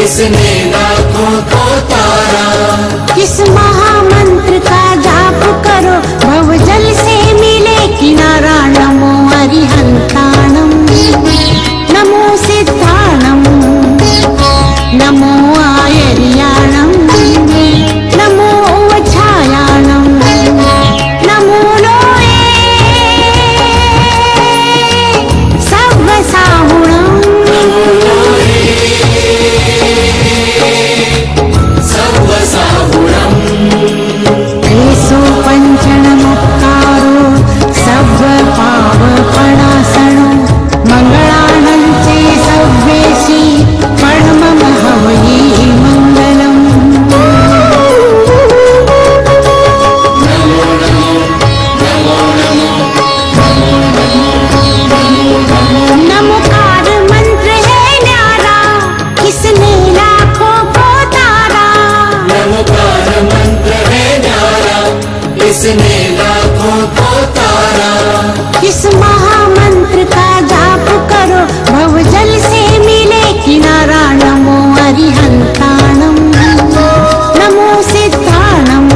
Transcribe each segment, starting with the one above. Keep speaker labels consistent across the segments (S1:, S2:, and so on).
S1: इसने लाखों को तारा।
S2: किस महामंत्र का जाप करो, भवजल से मिले किनारा। नमो अरिहंताणं, नमो सिद्धाणं, नमो आयर्याणं, नमो वच्छायाणं, नमो लोये सव्वसाहुणं। एसो पंचनमुक्तारो सव्वपावपणासनो, मंगलानं चे सव्वेशी प्रणमम हवये मंगलम्। नमोकार मंत्र है न्यारा, किसने लाखों को तारा।
S1: नमोकार मंत्र है न्यारा, इसने लाखों को तारा।
S2: किस महामंत्र का जाप करो, भवजल से मिले किनारा। नमो अरिहंताणं, नमो सिद्धाणं,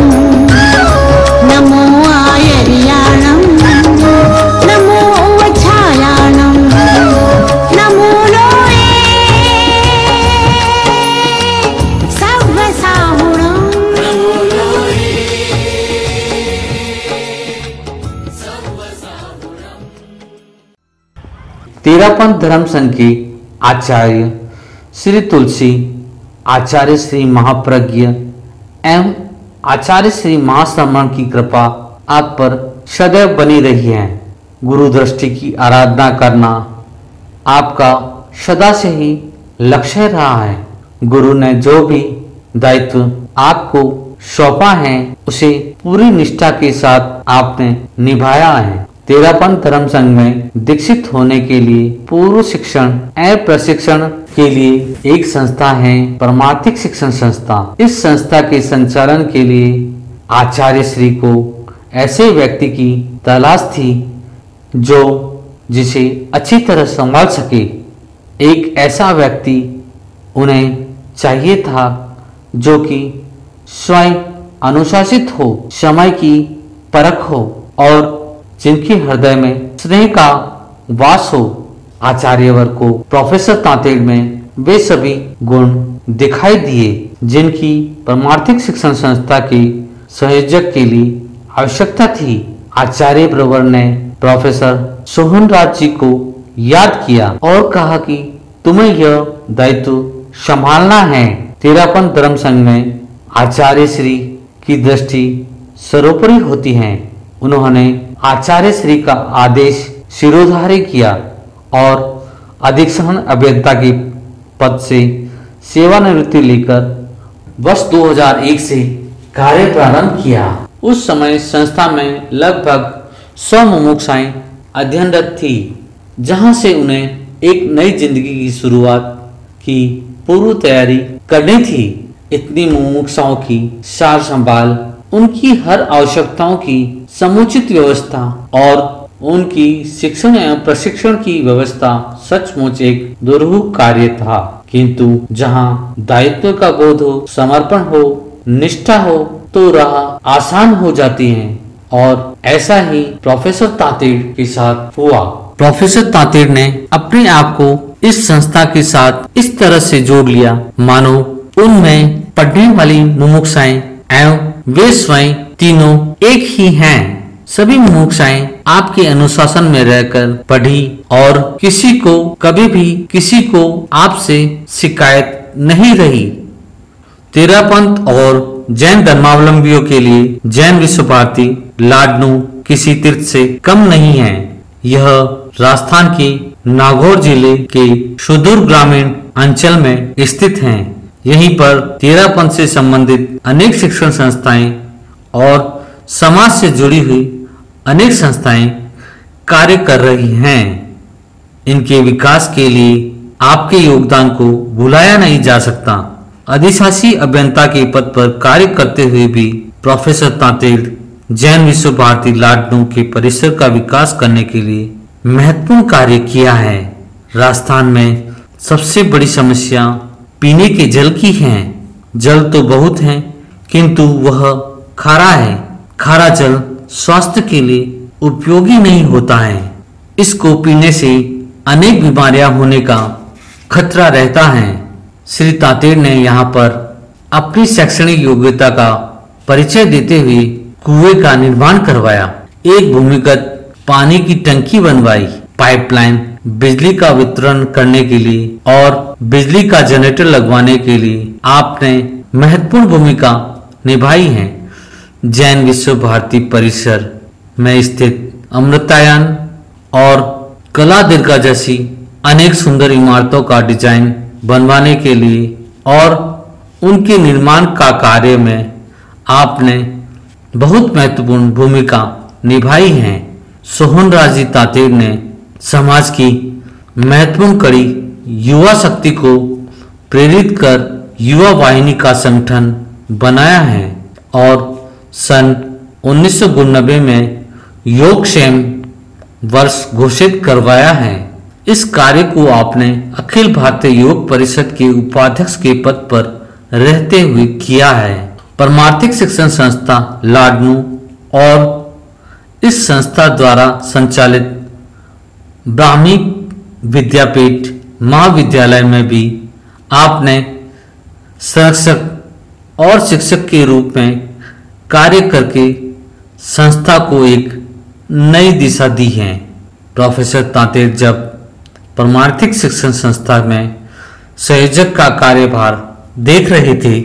S2: नमो आयर्याणं, नमो वच्छायाणं, नमो लोये सव्वसाहुणं।
S3: तेरापंथ धर्म संघ के आचार्य श्री तुलसी, आचार्य श्री महाप्रज्ञ एवं आचार्य श्री महाश्रमण की कृपा आप पर सदैव बनी रही है। गुरु दृष्टि की आराधना करना आपका सदा से ही लक्ष्य रहा है। गुरु ने जो भी दायित्व आपको सौंपा है उसे पूरी निष्ठा के साथ आपने निभाया है। तेरापंथ धर्म संघ में दीक्षित होने के लिए पूर्व शिक्षण एवं प्रशिक्षण के लिए एक संस्था है, परमार्थिक शिक्षण संस्था। इस संस्था के संचालन के लिए आचार्य श्री को ऐसे व्यक्ति की तलाश थी जो जिसे अच्छी तरह संभाल सके। एक ऐसा व्यक्ति उन्हें चाहिए था जो कि स्वयं अनुशासित हो, समय की परख हो और जिनके हृदय में स्नेह का वास हो। आचार्यवर को प्रोफेसर तांतेड़ में वे सभी गुण दिखाई दिए जिनकी परमार्थिक शिक्षण संस्था के संयोजक के लिए आवश्यकता थी। आचार्य ब्रवर ने प्रोफेसर सोहन राज जी को याद किया और कहा कि तुम्हें यह दायित्व संभालना है। तेरापंथ धर्म संघ में आचार्य श्री की दृष्टि सर्वोपरि होती है। उन्होंने आचार्य श्री का आदेश शिरोधार्य किया और अधीक्षण अभियंता के पद से सेवानिवृत्ति लेकर वर्ष 2001 से कार्य प्रारंभ किया। उस समय संस्था में लगभग 100 मुमुक्षाएं अध्ययनरत थी, जहां से उन्हें एक नई जिंदगी की शुरुआत की पूर्व तैयारी करनी थी। इतनी मुमुक्षाओं की सार संभाल, उनकी हर आवश्यकताओं की समुचित व्यवस्था और उनकी शिक्षण एवं प्रशिक्षण की व्यवस्था सचमुच एक दुरूह कार्य था। किंतु जहां दायित्व का बोध हो, समर्पण हो, निष्ठा हो तो राह आसान हो जाती है और ऐसा ही प्रोफेसर तांतेड़ के साथ हुआ। प्रोफेसर तांतेड़ ने अपने आप को इस संस्था के साथ इस तरह से जोड़ लिया मानो उनमें पढ़ने वाली मुमुक्षाएं एवं वे स्वयं तीनों एक ही हैं। सभी मुमुक्षाएं आपके अनुशासन में रहकर पढ़ी और किसी को कभी भी किसी को आपसे शिकायत नहीं रही। तेरापंथ और जैन धर्मावलंबियों के लिए जैन विश्व भारती लाडनू किसी तीर्थ से कम नहीं है। यह राजस्थान के नागौर जिले के सुदूर ग्रामीण अंचल में स्थित है। यहीं पर तेरापंथ से संबंधित अनेक शिक्षण संस्थाएं और समाज से जुड़ी हुई अनेक संस्थाएं कार्य कर रही हैं। इनके विकास के लिए आपके योगदान को भुलाया नहीं जा सकता। अधिशासी अभियंता के पद पर कार्य करते हुए भी प्रोफेसर तांतेड़ जैन विश्व भारती लाडनू के परिसर का विकास करने के लिए महत्वपूर्ण कार्य किया है। राजस्थान में सबसे बड़ी समस्या पीने के जल की हैं। जल तो बहुत हैं, किंतु वह खारा है। खारा जल स्वास्थ्य के लिए उपयोगी नहीं होता है। इसको पीने से अनेक बीमारियां होने का खतरा रहता है। श्री तातेड़ ने यहाँ पर अपनी शैक्षणिक योग्यता का परिचय देते हुए कुएं का निर्माण करवाया, एक भूमिगत पानी की टंकी बनवाई, पाइपलाइन, बिजली का वितरण करने के लिए और बिजली का जनरेटर लगवाने के लिए आपने महत्वपूर्ण भूमिका निभाई है। जैन विश्व भारती परिसर में स्थित अमृतायन और कला दीर्घा जैसी अनेक सुंदर इमारतों का डिजाइन बनवाने के लिए और उनके निर्माण का कार्य में आपने बहुत महत्वपूर्ण भूमिका निभाई है। सोहनराज जी तातेड़ ने समाज की महत्वपूर्ण कड़ी युवा शक्ति को प्रेरित कर युवा वाहिनी का संगठन बनाया है और सन 1992 में योगक्षेम वर्ष घोषित करवाया है। इस कार्य को आपने अखिल भारतीय योग परिषद के उपाध्यक्ष के पद पर रहते हुए किया है। परमार्थिक शिक्षण संस्था लाडनू और इस संस्था द्वारा संचालित ब्राह्मी विद्यापीठ महाविद्यालय में भी आपने संरक्षक और शिक्षक के रूप में कार्य करके संस्था को एक नई दिशा दी है। प्रोफेसर तातेड़ जब परमार्थिक शिक्षण संस्था में संयोजक का कार्यभार देख रहे थे,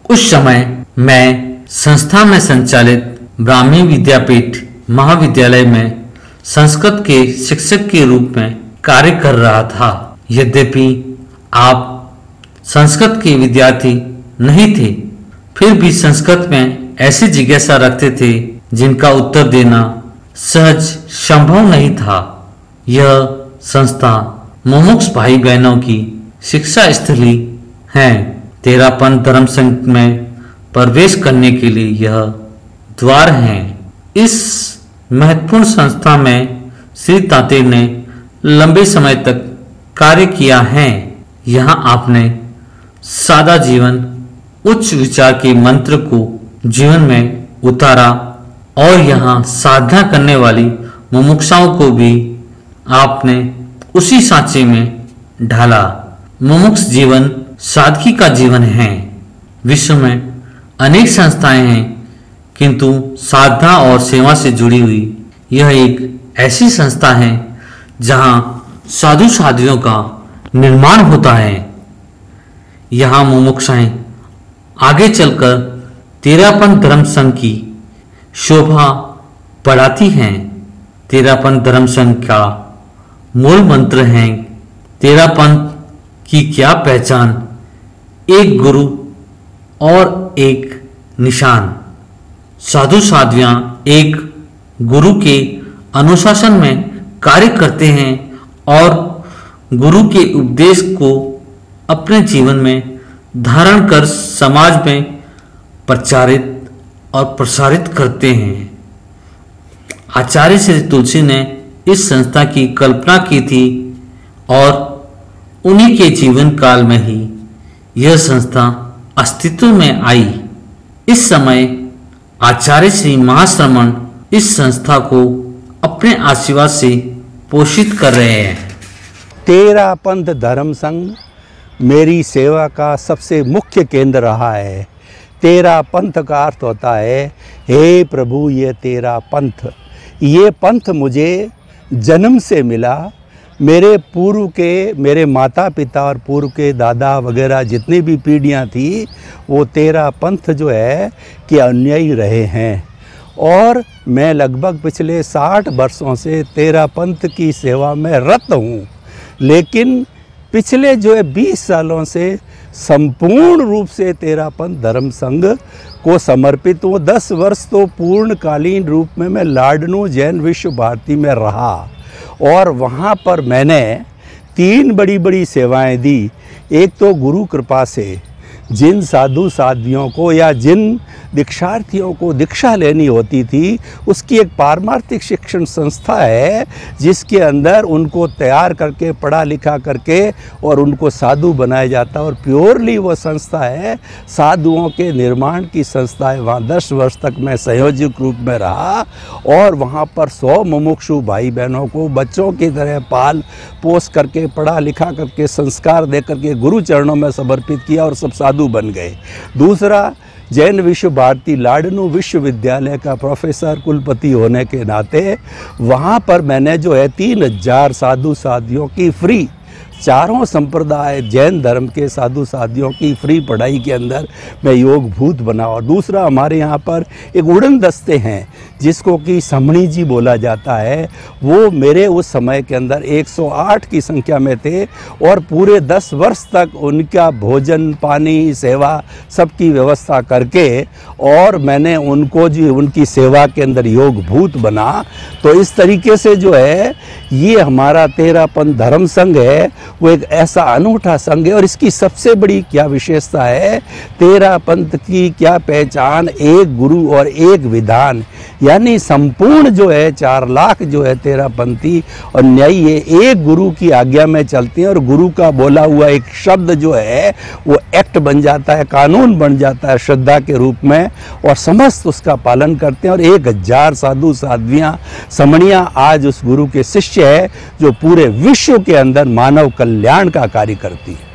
S3: उस समय मैं संस्था में संचालित ब्राह्मी विद्यापीठ महाविद्यालय में संस्कृत के शिक्षक के रूप में कार्य कर रहा था। यद्यपि आप संस्कृत के विद्यार्थी नहीं थे, फिर भी संस्कृत में ऐसी जिज्ञासा रखते थे जिनका उत्तर देना सहज संभव नहीं था। यह संस्था मुमुक्ष भाई बहनों की शिक्षा स्थली है। तेरापंथ धर्म संघ में प्रवेश करने के लिए यह द्वार है। इस महत्वपूर्ण संस्था में श्री तातेड़ ने लंबे समय तक कार्य किया है। यहाँ आपने सादा जीवन, उच्च विचार के मंत्र को जीवन में उतारा और यहाँ साधना करने वाली मुमुक्षाओं को भी आपने उसी सांचे में ढाला। मुमुक्ष जीवन सादगी का जीवन है। विश्व में अनेक संस्थाएं हैं, किंतु साधना और सेवा से जुड़ी हुई यह एक ऐसी संस्था है जहां साधु साध्वियों का निर्माण होता है। यहाँ मुमुक्षाएं आगे चलकर तेरापंथ धर्म संघ की शोभा बढ़ाती हैं। तेरापंथ धर्म संघ का मूल मंत्र है, तेरापंथ की क्या पहचान, एक गुरु और एक निशान। साधु साध्वियाँ एक गुरु के अनुशासन में कार्य करते हैं और गुरु के उपदेश को अपने जीवन में धारण कर समाज में प्रचारित और प्रसारित करते हैं। आचार्य श्री तुलसी ने इस संस्था की कल्पना की थी और उन्हीं के जीवन काल में ही यह संस्था अस्तित्व में आई। इस समय आचार्य श्री महाश्रमण इस संस्था को अपने आशीर्वाद से पोषित कर रहे हैं।
S4: तेरापंथ धर्म संघ मेरी सेवा का सबसे मुख्य केंद्र रहा है। तेरा पंथ का अर्थ होता है, हे प्रभु ये तेरा पंथ। ये पंथ मुझे जन्म से मिला। मेरे पूर्व के, मेरे माता पिता और पूर्व के दादा वगैरह जितनी भी पीढ़ियाँ थी, वो तेरा पंथ जो है कि अनुयायी रहे हैं। और मैं लगभग पिछले 60 वर्षों से तेरा पंथ की सेवा में रत हूँ। लेकिन पिछले जो है 20 सालों से संपूर्ण रूप से तेरापंथ धर्म संघ को समर्पित हूँ। 10 वर्ष तो पूर्णकालीन रूप में मैं लाडनू जैन विश्व भारती में रहा और वहाँ पर मैंने 3 बड़ी बड़ी सेवाएं दी। एक तो गुरु कृपा से, जिन साधु साध्वियों को या जिन दीक्षार्थियों को दीक्षा लेनी होती थी, उसकी एक पारमार्थिक शिक्षण संस्था है जिसके अंदर उनको तैयार करके पढ़ा लिखा करके और उनको साधु बनाया जाता है। और प्योरली वो संस्था है साधुओं के निर्माण की संस्था है। वहाँ 10 वर्ष तक मैं संयोजक रूप में रहा और वहाँ पर 100 मुमुक्षु भाई बहनों को बच्चों की तरह पाल पोस करके पढ़ा लिखा करके संस्कार दे करके गुरु चरणों में समर्पित किया और सब साधु बन गए। दूसरा, जैन विश्व भारती लाडनू विश्वविद्यालय का प्रोफेसर कुलपति होने के नाते वहाँ पर मैंने जो है 3000 साधु साधियों की फ्री, चारों संप्रदाय जैन धर्म के साधु साधियों की फ्री पढ़ाई के अंदर मैं योग भूत बना। और दूसरा, हमारे यहाँ पर एक उड़न दस्ते हैं जिसको कि समणी जी बोला जाता है, वो मेरे उस समय के अंदर 108 की संख्या में थे और पूरे 10 वर्ष तक उनका भोजन पानी सेवा सबकी व्यवस्था करके और मैंने उनको जो उनकी सेवा के अंदर योग भूत बना। तो इस तरीके से जो है ये हमारा 13 पंथ धर्म संघ है, वो एक ऐसा अनूठा संघ है। और इसकी सबसे बड़ी क्या विशेषता है, 13 पंथ की क्या पहचान, एक गुरु और एक विधान, यानी संपूर्ण जो है 4 लाख जो है 13 पंथी और न्यायी है एक गुरु की आज्ञा में चलते हैं और गुरु का बोला हुआ एक शब्द जो है वो एक्ट बन जाता है, कानून बन जाता है श्रद्धा के रूप में और समस्त उसका पालन करते हैं। और 1000 साधु साध्वियाँ समणियाँ आज उस गुरु के शिष्य है जो पूरे विश्व के अंदर मानव कल्याण का कार्य करती है।